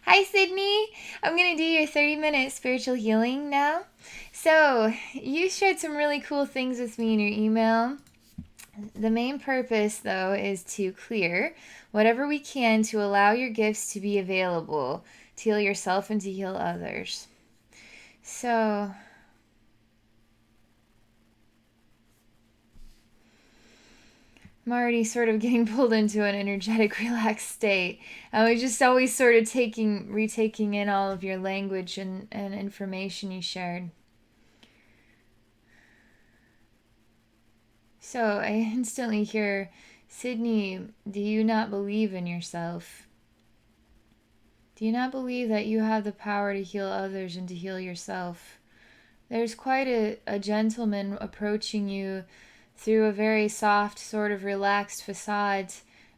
Hi, Sydney. I'm going to do your 30-minute spiritual healing now. So, you shared some really cool things with me in your email. The main purpose, though, is to clear whatever we can to allow your gifts to be available to heal yourself and to heal others. So, I'm already sort of getting pulled into an energetic, relaxed state. I was just always sort of retaking in all of your language and information you shared. So I instantly hear, Sydney, do you not believe in yourself? Do you not believe that you have the power to heal others and to heal yourself? There's quite a gentleman approaching you through a very soft, sort of relaxed facade,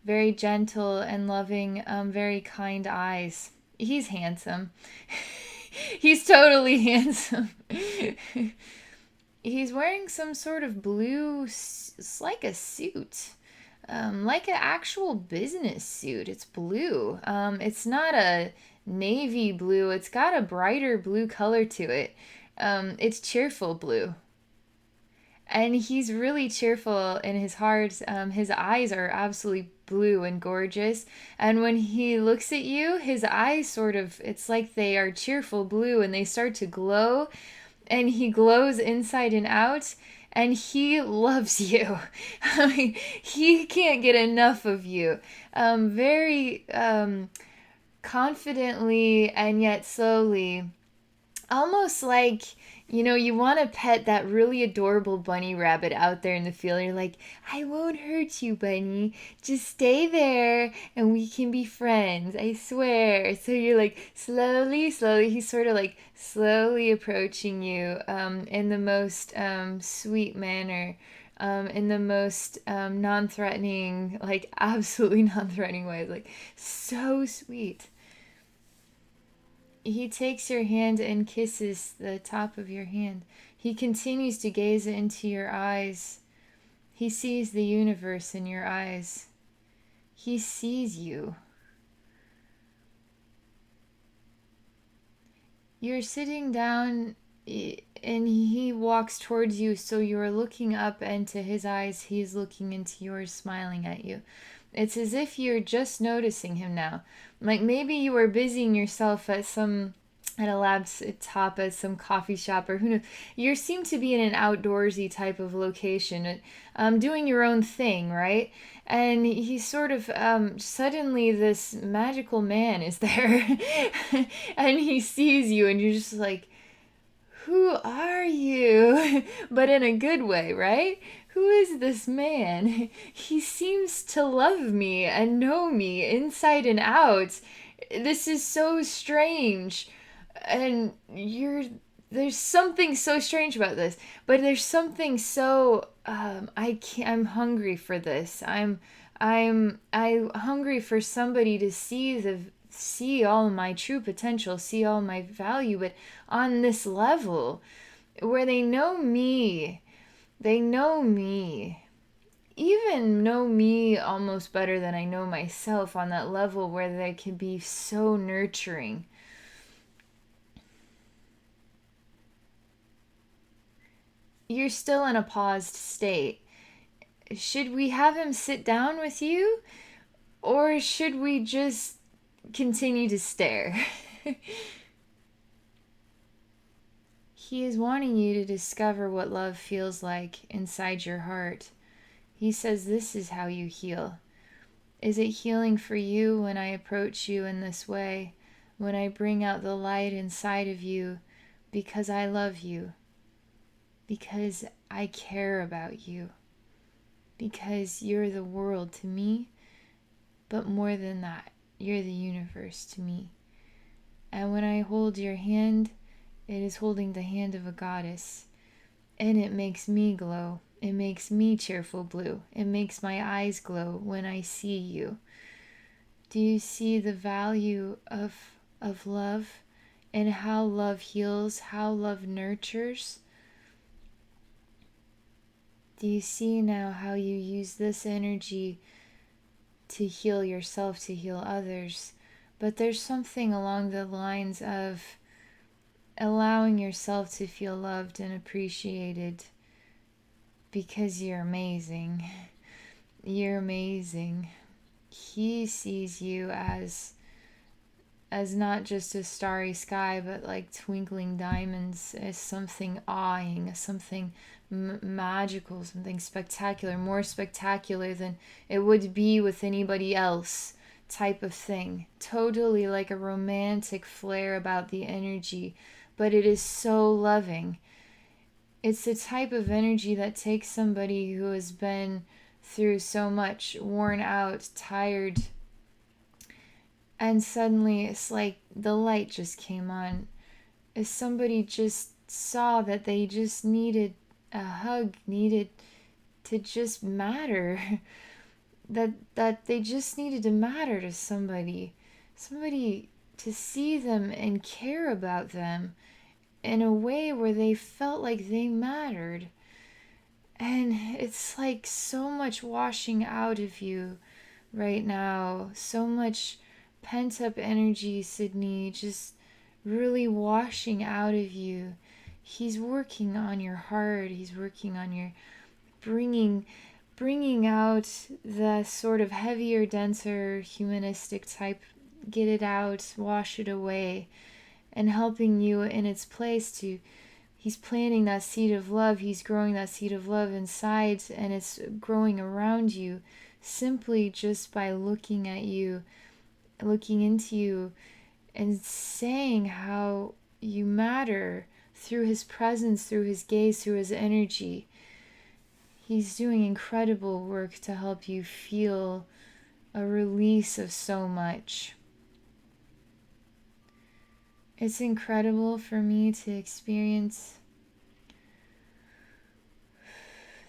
very gentle and loving, very kind eyes. He's handsome. He's totally handsome. He's wearing some sort of blue, it's like a suit. Like an actual business suit. It's blue. It's not a navy blue. It's got a brighter blue color to it. It's cheerful blue. And he's really cheerful in his heart. His eyes are absolutely blue and gorgeous. And when he looks at you, his eyes sort of, it's like they are cheerful blue and they start to glow. And he glows inside and out. And he loves you. I mean, he can't get enough of you. Very confidently and yet slowly, almost like, you want to pet that really adorable bunny rabbit out there in the field. You're like, I won't hurt you, bunny. Just stay there and we can be friends. I swear. So you're like, slowly, he's sort of like slowly approaching you in the most sweet manner. In the most non-threatening, like absolutely non-threatening way. Like, so sweet. He takes your hand and kisses the top of your hand. He continues to gaze into your eyes. He sees the universe in your eyes. He sees you. You're sitting down and he walks towards you, so you're looking up into his eyes. He's looking into yours, smiling at you. It's as if you're just noticing him now. Like maybe you were busying yourself at a laptop at some coffee shop, or who knows. You seem to be in an outdoorsy type of location, doing your own thing, right? And he's sort of suddenly this magical man is there, and he sees you, and you're just like, who are you? But in a good way, right? Who is this man? He seems to love me and know me inside and out. This is so strange. And there's something so strange about this, but there's something so I'm hungry for this. I'm hungry for somebody to see all my true potential, see all my value, but on this level where they know me. They know me. Even know me almost better than I know myself, on that level where they can be so nurturing. You're still in a paused state. Should we have him sit down with you? Or should we just continue to stare? He is wanting you to discover what love feels like inside your heart. He says this is how you heal. Is it healing for you when I approach you in this way? When I bring out the light inside of you because I love you? Because I care about you? Because you're the world to me? But more than that, you're the universe to me. And when I hold your hand, it is holding the hand of a goddess. And it makes me glow. It makes me cheerful blue. It makes my eyes glow when I see you. Do you see the value of love and how love heals, how love nurtures? Do you see now how you use this energy to heal yourself, to heal others, but there's something along the lines of allowing yourself to feel loved and appreciated because you're amazing. You're amazing. He sees you as not just a starry sky, but like twinkling diamonds, as something awing, as something magical, something spectacular, more spectacular than it would be with anybody else, type of thing. Totally like a romantic flair about the energy, but it is so loving. It's the type of energy that takes somebody who has been through so much, worn out, tired, and suddenly it's like the light just came on. If somebody just saw that they just needed a hug, needed to just matter, that they just needed to matter to somebody, somebody to see them and care about them in a way where they felt like they mattered. And it's like so much washing out of you right now, so much pent up energy, Sydney, just really washing out of you. He's working on your heart. He's working on your bringing out the sort of heavier, denser, humanistic type. Get it out, wash it away, and helping you in its place to. He's planting that seed of love. He's growing that seed of love inside, and it's growing around you simply just by looking at you, looking into you, and saying how you matter through his presence, through his gaze, through his energy. He's doing incredible work to help you feel a release of so much. It's incredible for me to experience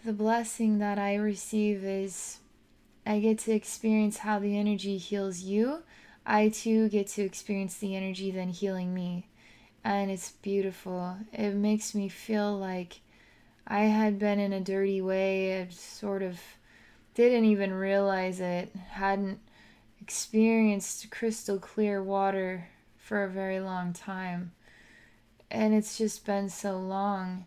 the blessing that I receive is I get to experience how the energy heals you. I too get to experience the energy then healing me. And it's beautiful. It makes me feel like I had been in a dirty way. I sort of didn't even realize it. Hadn't experienced crystal clear water for a very long time. And it's just been so long.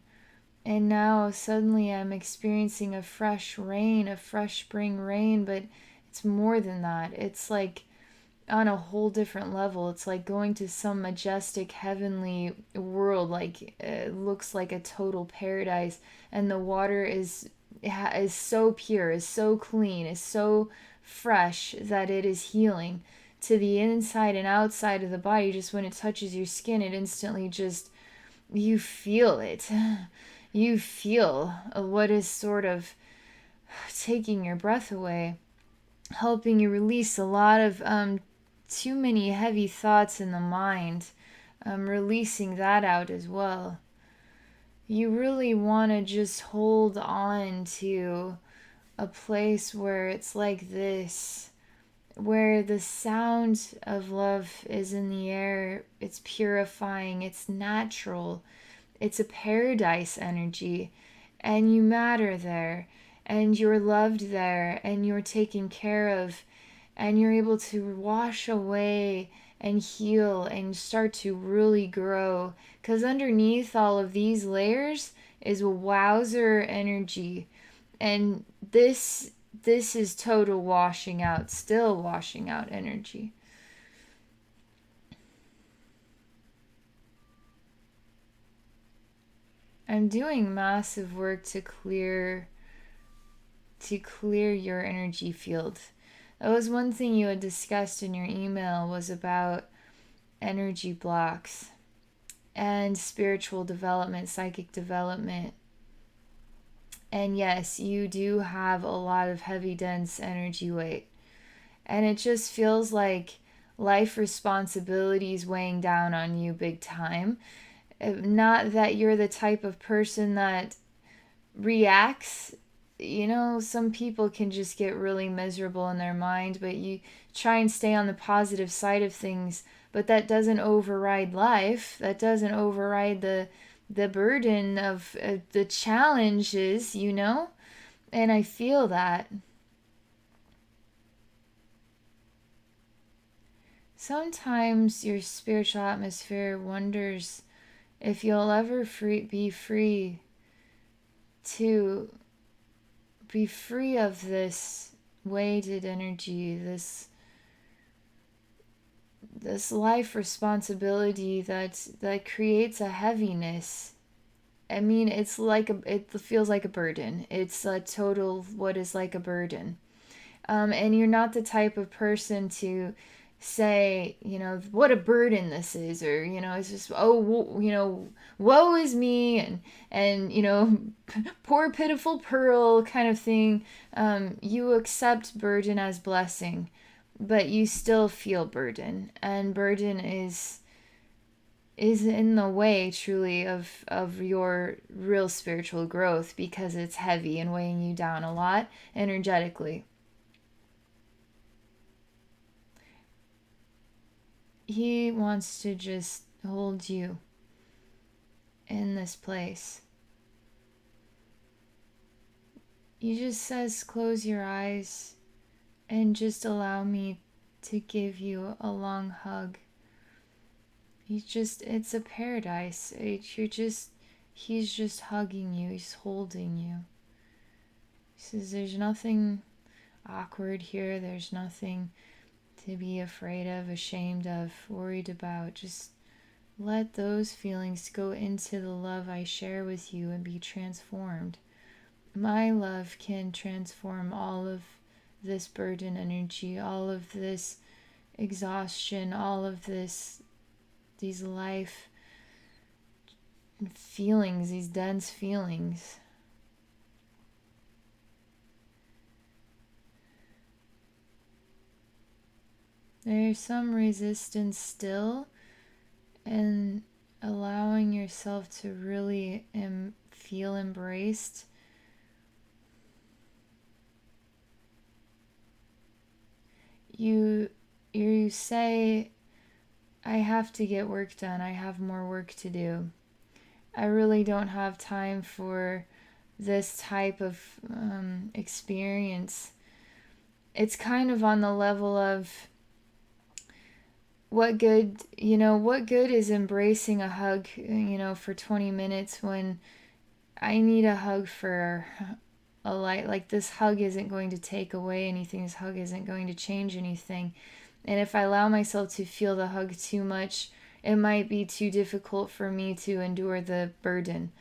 And now suddenly I'm experiencing a fresh rain, a fresh spring rain, but it's more than that. It's like on a whole different level. It's like going to some majestic heavenly world, like it looks like a total paradise, and the water is so pure, is so clean, is so fresh that it is healing to the inside and outside of the body. Just when it touches your skin, it instantly just you feel it. You feel what is sort of taking your breath away, helping you release a lot of too many heavy thoughts in the mind, releasing that out as well. You really want to just hold on to a place where it's like this, where the sound of love is in the air, it's purifying, it's natural, it's a paradise energy, and you matter there, and you're loved there, and you're taken care of, and you're able to wash away and heal and start to really grow. Because underneath all of these layers is wowzer energy, and this is total washing out, still washing out energy. I'm doing massive work to clear your energy field. That was one thing you had discussed in your email, was about energy blocks and spiritual development, psychic development. And yes, you do have a lot of heavy, dense energy weight. And it just feels like life responsibilities weighing down on you big time. Not that you're the type of person that reacts. You know, some people can just get really miserable in their mind, but you try and stay on the positive side of things, but that doesn't override life. That doesn't override the burden of the challenges, you know? And I feel that. Sometimes your spiritual atmosphere wonders if you'll ever be free to be free of this weighted energy, this life responsibility that creates a heaviness. I mean, it feels like a burden. It's a total what is like a burden. And you're not the type of person to say, what a burden this is, or, it's just, oh, woe is me, and, poor pitiful pearl kind of thing. You accept burden as blessing, but you still feel burden, and burden is in the way truly of your real spiritual growth, because it's heavy and weighing you down a lot energetically. He wants to just hold you in this place. He just says, close your eyes and just allow me to give you a long hug. It's a paradise. He's just hugging you. He's holding you. He says, there's nothing awkward here. There's nothing to be afraid of, ashamed of, worried about. Just let those feelings go into the love I share with you and be transformed. My love can transform all of this burden energy, all of this exhaustion, all of these life feelings, these dense feelings. There's some resistance still, and allowing yourself to really feel embraced. You say, I have to get work done. I have more work to do. I really don't have time for this type of experience. It's kind of on the level of, what good is embracing a hug, for 20 minutes when I need a hug for a light. Like, this hug isn't going to take away anything. This hug isn't going to change anything. And if I allow myself to feel the hug too much, it might be too difficult for me to endure the burden,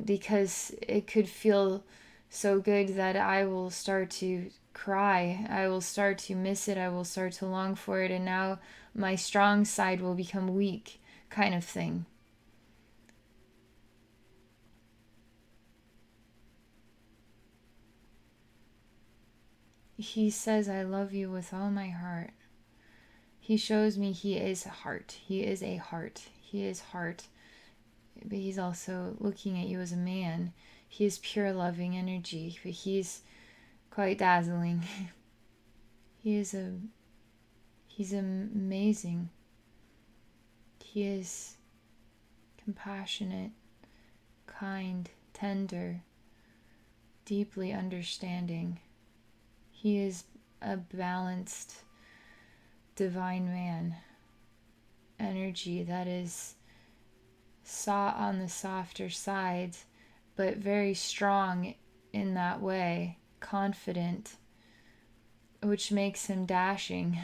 because it could feel so good that I will start to cry. I will start to miss it. I will start to long for it. And now my strong side will become weak, kind of thing. He says, I love you with all my heart. He shows me he is heart. He is a heart. He is heart. But he's also looking at you as a man. He is pure loving energy, but he's quite dazzling. He's amazing. He is compassionate, kind, tender, deeply understanding. He is a balanced, divine man. Energy that is on the softer side, but very strong in that way, confident, which makes him dashing.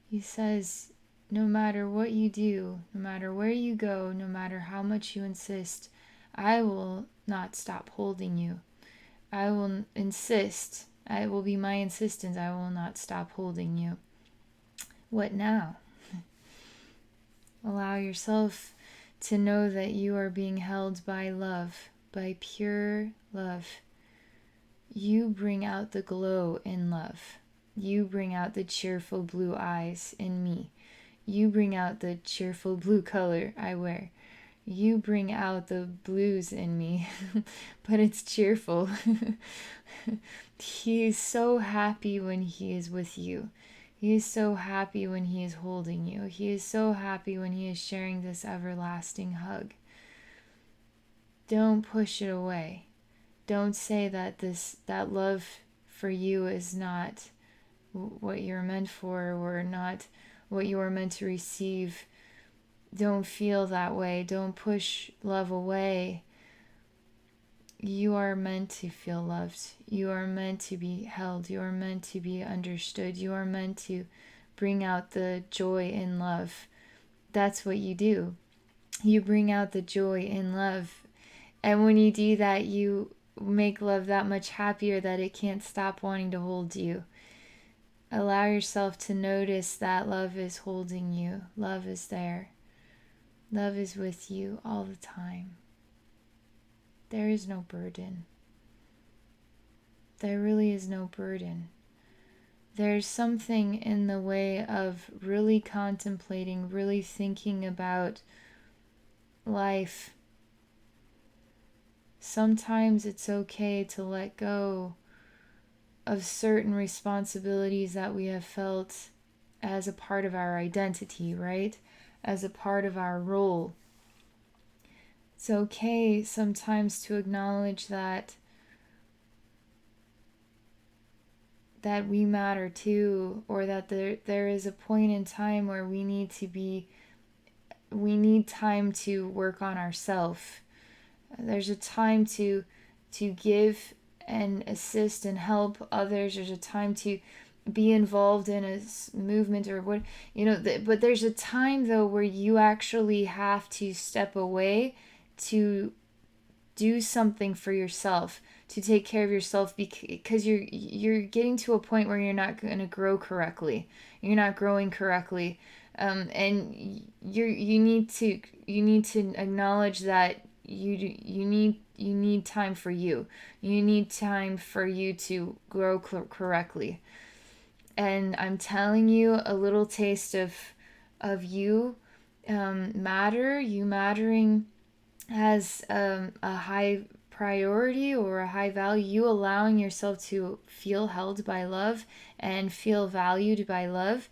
He says, no matter what you do, no matter where you go, no matter how much you insist, I will not stop holding you. I will insist. It will be my insistence. I will not stop holding you. What now? Allow yourself to know that you are being held by love, by pure love. You bring out the glow in love. You bring out the cheerful blue eyes in me. You bring out the cheerful blue color I wear. You bring out the blues in me, but it's cheerful. He is so happy when he is with you. He is so happy when he is holding you. He is so happy when he is sharing this everlasting hug. Don't push it away. Don't say that that love for you is not what you're meant for, or not what you are meant to receive. Don't feel that way. Don't push love away. You are meant to feel loved. You are meant to be held. You are meant to be understood. You are meant to bring out the joy in love. That's what you do. You bring out the joy in love. And when you do that, you make love that much happier that it can't stop wanting to hold you. Allow yourself to notice that love is holding you. Love is there. Love is with you all the time. There is no burden. There really is no burden. There's something in the way of really contemplating, really thinking about life. Sometimes it's okay to let go of certain responsibilities that we have felt as a part of our identity, right? As a part of our role. It's okay sometimes to acknowledge that we matter too, or that there is a point in time where we need time to work on ourselves. There's a time to give and assist and help others. There's a time to be involved in a movement or what, but there's a time though where you actually have to step away to do something for yourself, to take care of yourself, because you're getting to a point where you're not going to grow correctly. You're not growing correctly, and you need to acknowledge that you need time for you. You need time for you to grow correctly. And I'm telling you, a little taste of you mattering as a high priority or a high value, you allowing yourself to feel held by love and feel valued by love,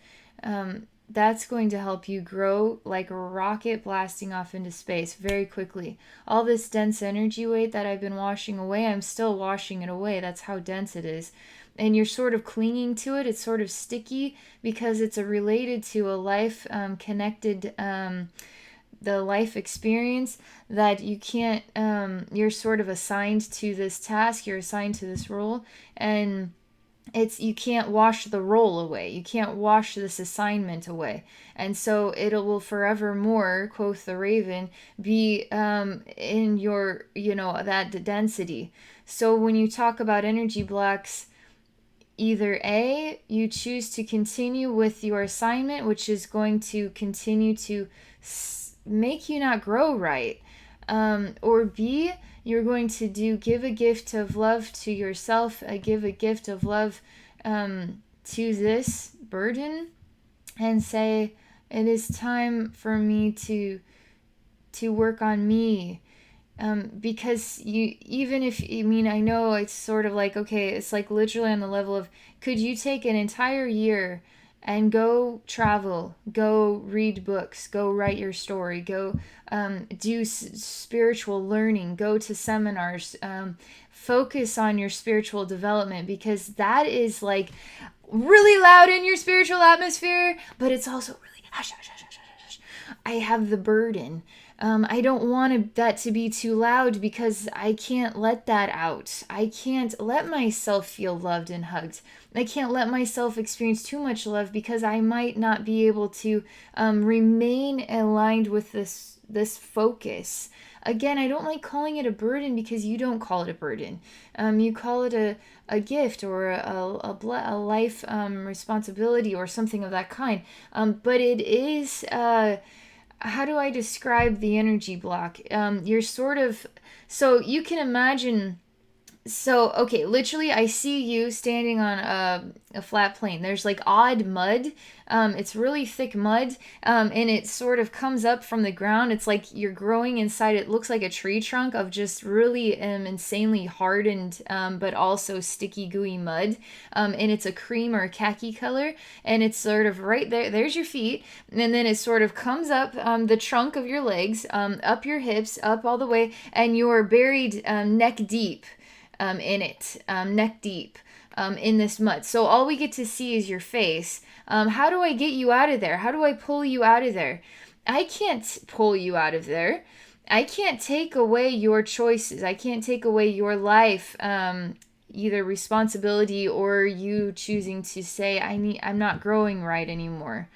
that's going to help you grow like a rocket blasting off into space very quickly. All this dense energy weight that I've been washing away, I'm still washing it away. That's how dense it is. And you're sort of clinging to it. It's sort of sticky because it's related to a life connected the life experience that you can't, you're sort of assigned to this task, you're assigned to this role, and you can't wash the role away. You can't wash this assignment away. And so it will forevermore, quoth the raven, be in your, that density. So when you talk about energy blocks, either A, you choose to continue with your assignment, which is going to continue to make you not grow right, or B, you're going to give a gift of love to yourself, give a gift of love to this burden, and say, it is time for me to work on me. Because I know it's sort of like, okay, it's like literally on the level of, could you take an entire year and go travel, go read books, go write your story, go do spiritual learning, go to seminars, focus on your spiritual development, because that is like really loud in your spiritual atmosphere, but it's also really hush, hush, hush, hush, hush. I have the burden. I don't want that to be too loud because I can't let that out. I can't let myself feel loved and hugged. I can't let myself experience too much love because I might not be able to remain aligned with this focus. Again, I don't like calling it a burden because you don't call it a burden. You call it a gift or a life responsibility or something of that kind. But it is... how do I describe the energy block? You're sort of... So you can imagine... So, okay, literally I see you standing on a flat plane. There's like odd mud. It's really thick mud, and it sort of comes up from the ground. It's like you're growing inside. It looks like a tree trunk of just really insanely hardened, but also sticky, gooey mud. And it's a cream or a khaki color, and it's sort of right there. There's your feet, and then it sort of comes up the trunk of your legs, up your hips, up all the way, and you're buried neck deep. in it, neck deep. In this mud. So all we get to see is your face. How do I get you out of there? How do I pull you out of there? I can't pull you out of there. I can't take away your choices. I can't take away your life, either responsibility or you choosing to say, I'm not growing right anymore.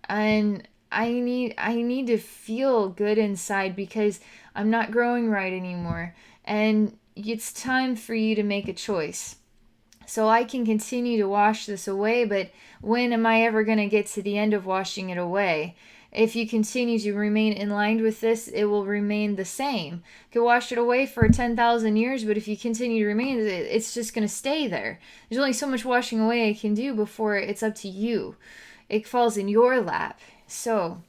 And I need to feel good inside because I'm not growing right anymore. And it's time for you to make a choice. So I can continue to wash this away, but when am I ever going to get to the end of washing it away? If you continue to remain in line with this, it will remain the same. You can wash it away for 10,000 years, but if you continue to remain, it's just going to stay there. There's only so much washing away I can do before it's up to you. It falls in your lap. So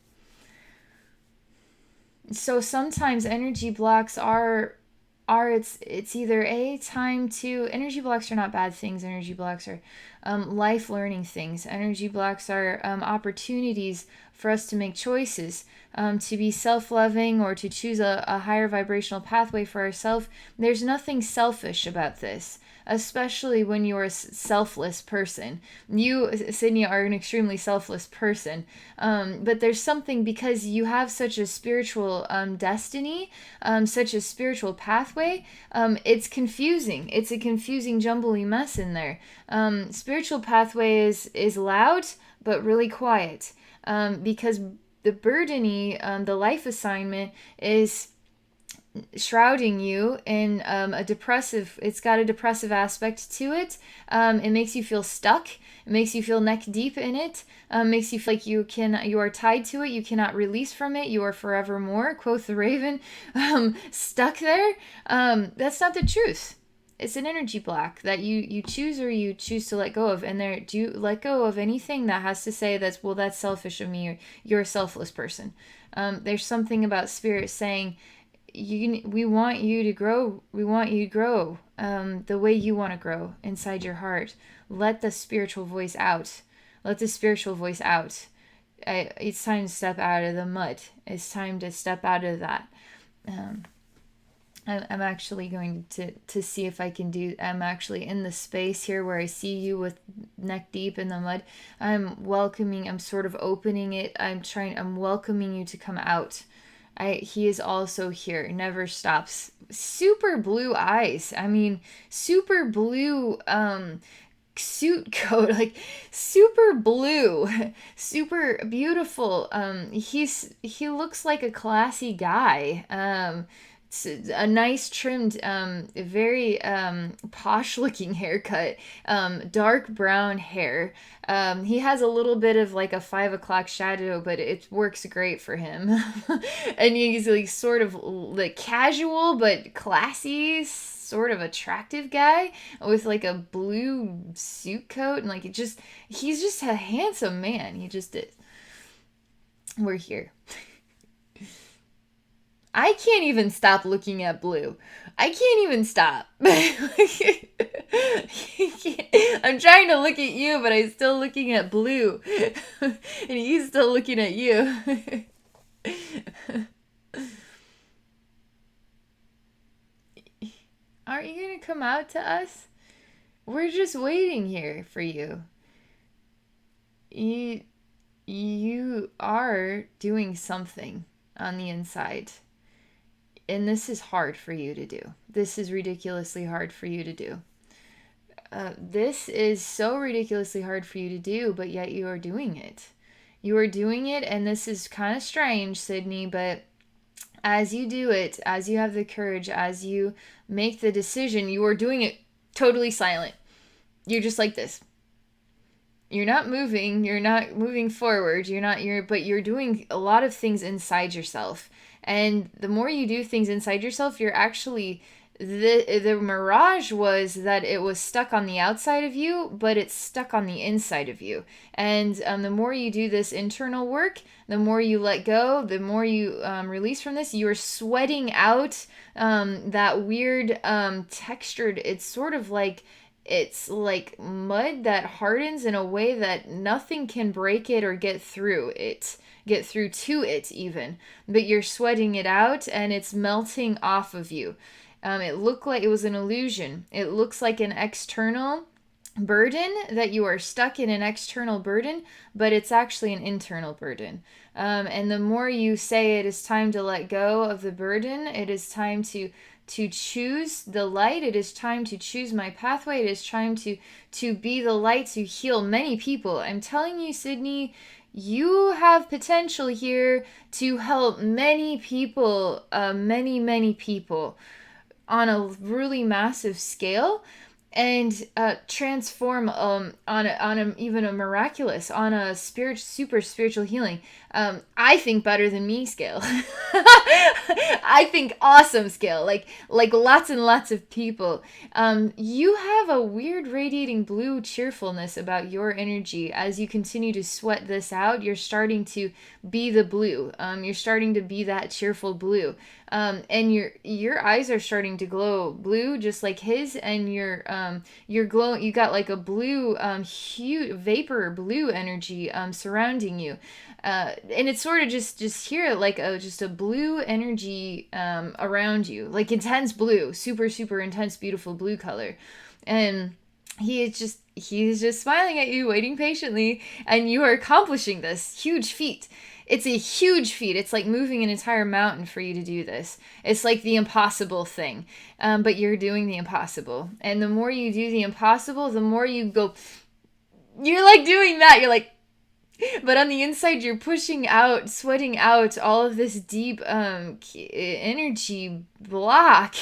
sometimes energy blocks are it's either a time to energy blocks are not bad things. Energy blocks are life learning things. Energy blocks are opportunities for us to make choices, to be self-loving or to choose a higher vibrational pathway for ourselves. There's nothing selfish about this, especially when you're a selfless person. You, Sydney, are an extremely selfless person. But there's something, because you have such a spiritual destiny, such a spiritual pathway, it's confusing. It's a confusing, jumbly mess in there. Spiritual pathway is loud, but really quiet. Because the burdeny, the life assignment is shrouding you in it's got a depressive aspect to it. It makes you feel stuck. It makes you feel neck deep in it. Makes you feel like you are tied to it. You cannot release from it. You are forevermore, quoth the raven, stuck there. That's not the truth. It's an energy block that you choose, or you choose to let go of. And there, do you let go of anything that has to say that's selfish of me, or you're a selfless person. There's something about spirit saying, we want you to grow. We want you to grow the way you want to grow inside your heart. Let the spiritual voice out. Let the spiritual voice out. It's time to step out of the mud. It's time to step out of that. I'm actually going to see if I can do. I'm actually in the space here where I see you with neck deep in the mud. I'm welcoming. I'm sort of opening it. I'm welcoming you to come out. He is also here. Never stops. Super blue eyes. I mean, super blue suit coat, like super blue, super beautiful. He looks like a classy guy. It's a nice trimmed, very posh looking haircut, dark brown hair. He has a little bit of like a 5 o'clock shadow, but it works great for him. And he's like sort of like casual but classy, sort of attractive guy with like a blue suit coat, and like he's just a handsome man. He just is. We're here. I can't even stop looking at blue. I can't even stop. I'm trying to look at you, but I'm still looking at blue. And he's still looking at you. Aren't you going to come out to us? We're just waiting here for you. You are doing something on the inside. And this is hard for you to do. This is ridiculously hard for you to do. This is so ridiculously hard for you to do, but yet you are doing it. You are doing it, and this is kind of strange, Sydney, but as you do it, as you have the courage, as you make the decision, you are doing it totally silent. You're just like this. You're not moving forward, but you're doing a lot of things inside yourself. And the more you do things inside yourself, you're actually, the mirage was that it was stuck on the outside of you, but it's stuck on the inside of you. And the more you do this internal work, the more you let go, the more you release from this, you're sweating out that weird textured, it's like mud that hardens in a way that nothing can break it or get through to it even. But you're sweating it out, and it's melting off of you. It looked like it was an illusion. It looks like an external burden, that you are stuck in an external burden, but it's actually an internal burden. And the more you say it is time to let go of the burden, it is time to choose the light, it is time to choose my pathway, it is time to be the light to heal many people. I'm telling you, Sydney, you have potential here to help many people, many people on a really massive scale, and transform on a even a miraculous, on a super spiritual healing. I think better than me scale. I think awesome scale, like lots and lots of people. You have a weird radiating blue cheerfulness about your energy. As you continue to sweat this out, you're starting to be the blue. You're starting to be that cheerful blue. And your eyes are starting to glow blue, just like his, and you're glowing. You got like a blue, huge vapor blue energy surrounding you, and it's sort of just here like just a blue energy around you, like intense blue, super intense, beautiful blue color, and he's just smiling at you, waiting patiently, and you are accomplishing this huge feat. It's a huge feat. It's like moving an entire mountain for you to do this. It's like the impossible thing, but you're doing the impossible. And the more you do the impossible, the more you go. You're like doing that. You're like, but on the inside, you're pushing out, sweating out all of this deep energy block.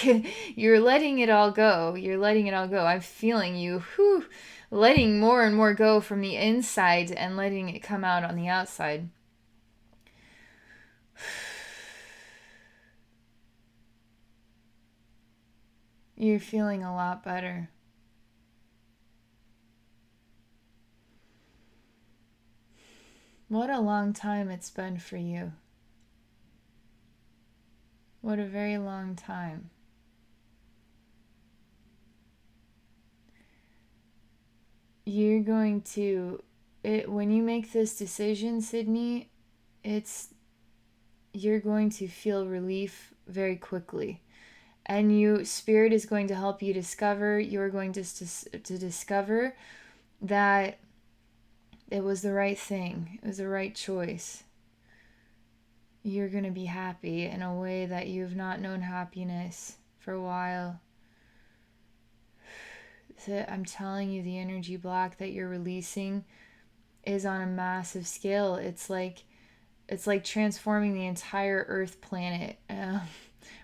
You're letting it all go. You're letting it all go. I'm feeling you. Whew, letting more and more go from the inside and letting it come out on the outside. You're feeling a lot better. What a long time it's been for you. What a very long time. You're going to, when you make this decision, Sydney, you're going to feel relief very quickly. And spirit is going to help you discover, you're going to discover that it was the right thing. It was the right choice. You're going to be happy in a way that you've not known happiness for a while. I'm telling you, the energy block that you're releasing is on a massive scale. It's like transforming the entire Earth planet,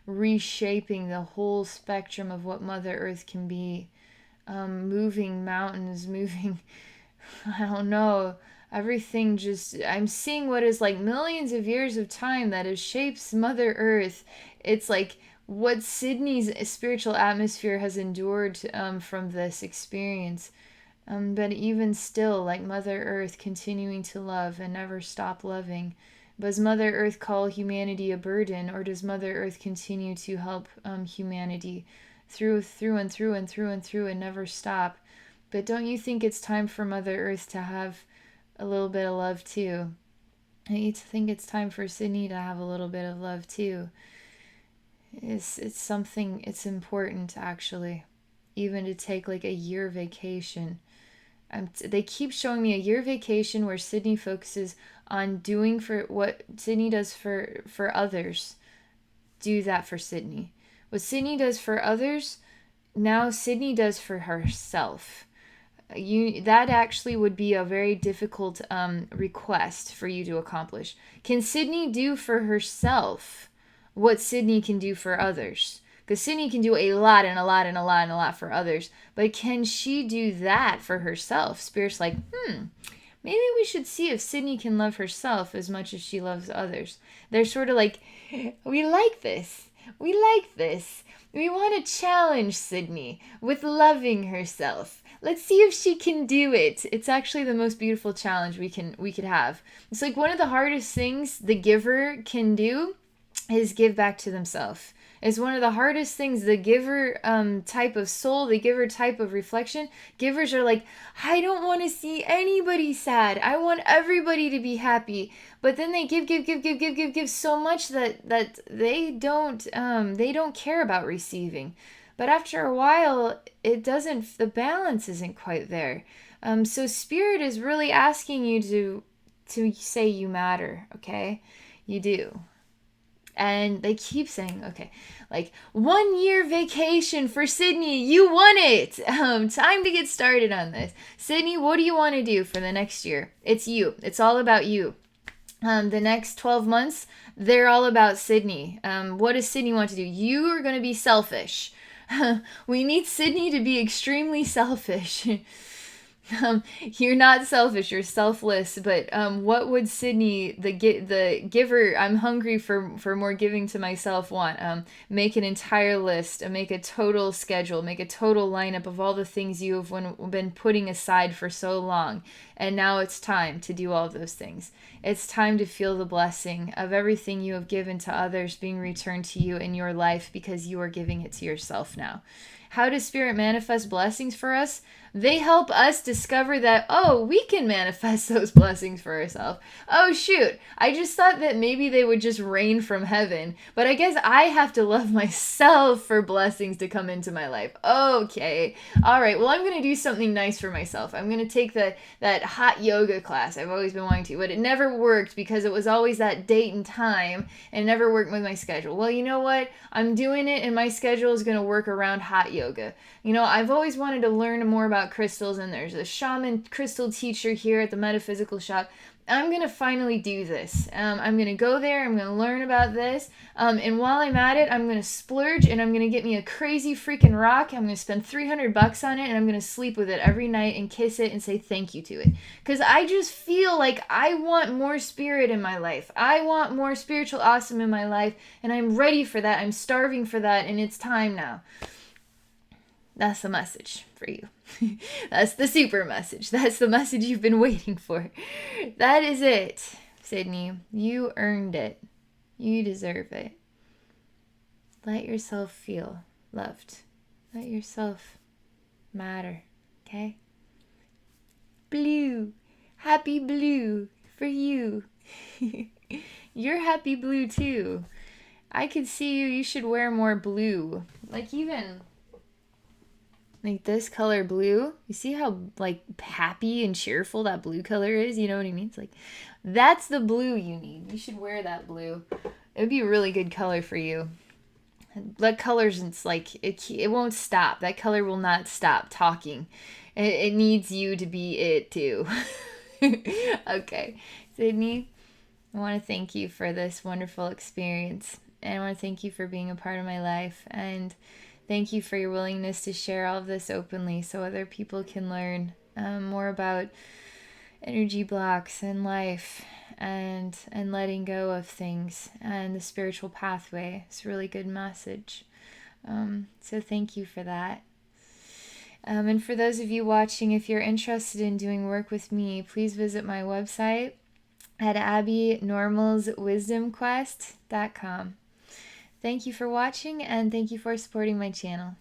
reshaping the whole spectrum of what Mother Earth can be, moving mountains, moving, I don't know, everything. Just, I'm seeing what is like millions of years of time that has shaped Mother Earth. It's like what Sydney's spiritual atmosphere has endured from this experience. But even still, like Mother Earth continuing to love and never stop loving. Does Mother Earth call humanity a burden, or does Mother Earth continue to help humanity through and through and through and through and never stop? But don't you think it's time for Mother Earth to have a little bit of love too? Don't you think it's time for Sydney to have a little bit of love too? It's something, it's important actually, even to take like a year vacation. They keep showing me a year vacation where Sydney focuses on doing for what Sydney does for others. Do that for Sydney. What Sydney does for others, now Sydney does for herself. That actually would be a very difficult request for you to accomplish. Can Sydney do for herself what Sydney can do for others? Because Sydney can do a lot and a lot and a lot and a lot for others. But can she do that for herself? Spirit's like, maybe we should see if Sydney can love herself as much as she loves others. They're sort of like, we like this. We like this. We want to challenge Sydney with loving herself. Let's see if she can do it. It's actually the most beautiful challenge we could have. It's like one of the hardest things the giver can do is give back to themselves. It's one of the hardest things. The giver type of soul, the giver type of reflection, givers are like, I don't want to see anybody sad. I want everybody to be happy. But then they give so much that they don't care about receiving. But after a while, the balance isn't quite there. So spirit is really asking you to say you matter, okay? You do. And they keep saying, okay, like 1 year vacation for Sydney. You won it. Time to get started on this. Sydney, what do you want to do for the next year? It's you. It's all about you. The next 12 months, they're all about Sydney. What does Sydney want to do? You are going to be selfish. We need Sydney to be extremely selfish. You're not selfish, you're selfless, but what would Sydney, the giver, I'm hungry for more giving to myself, want? Make an entire list, make a total schedule, make a total lineup of all the things you have been putting aside for so long, and now it's time to do all of those things. It's time to feel the blessing of everything you have given to others being returned to you in your life because you are giving it to yourself now. How does Spirit manifest blessings for us? They help us discover that, oh, we can manifest those blessings for ourselves. Oh, shoot. I just thought that maybe they would just rain from heaven. But I guess I have to love myself for blessings to come into my life. Okay. All right. Well, I'm going to do something nice for myself. I'm going to take that hot yoga class I've always been wanting to. But it never worked because it was always that date and time and never worked with my schedule. Well, you know what? I'm doing it and my schedule is going to work around hot yoga. You know, I've always wanted to learn more about crystals, and there's a shaman crystal teacher here at the metaphysical shop. I'm going to finally do this. I'm going to go there. I'm going to learn about this. And while I'm at it, I'm going to splurge and I'm going to get me a crazy freaking rock. I'm going to spend $300 on it and I'm going to sleep with it every night and kiss it and say thank you to it. Because I just feel like I want more spirit in my life. I want more spiritual awesome in my life. And I'm ready for that. I'm starving for that. And it's time now. That's the message for you. That's the super message. That's the message you've been waiting for. That is it, Sydney. You earned it. You deserve it. Let yourself feel loved. Let yourself matter, okay? Blue. Happy blue for you. You're happy blue too. I could see you. You should wear more blue. Like even... like this color blue, you see how like happy and cheerful that blue color is? You know what I mean? It's like, that's the blue you need. You should wear that blue. It would be a really good color for you. That color's, it's like, it won't stop. That color will not stop talking. It needs you to be it too. Okay, Sydney, I want to thank you for this wonderful experience. And I want to thank you for being a part of my life. And thank you for your willingness to share all of this openly so other people can learn more about energy blocks and life and letting go of things and the spiritual pathway. It's a really good message. So thank you for that. And for those of you watching, if you're interested in doing work with me, please visit my website at abbynormalswisdomquest.com. Thank you for watching, and thank you for supporting my channel.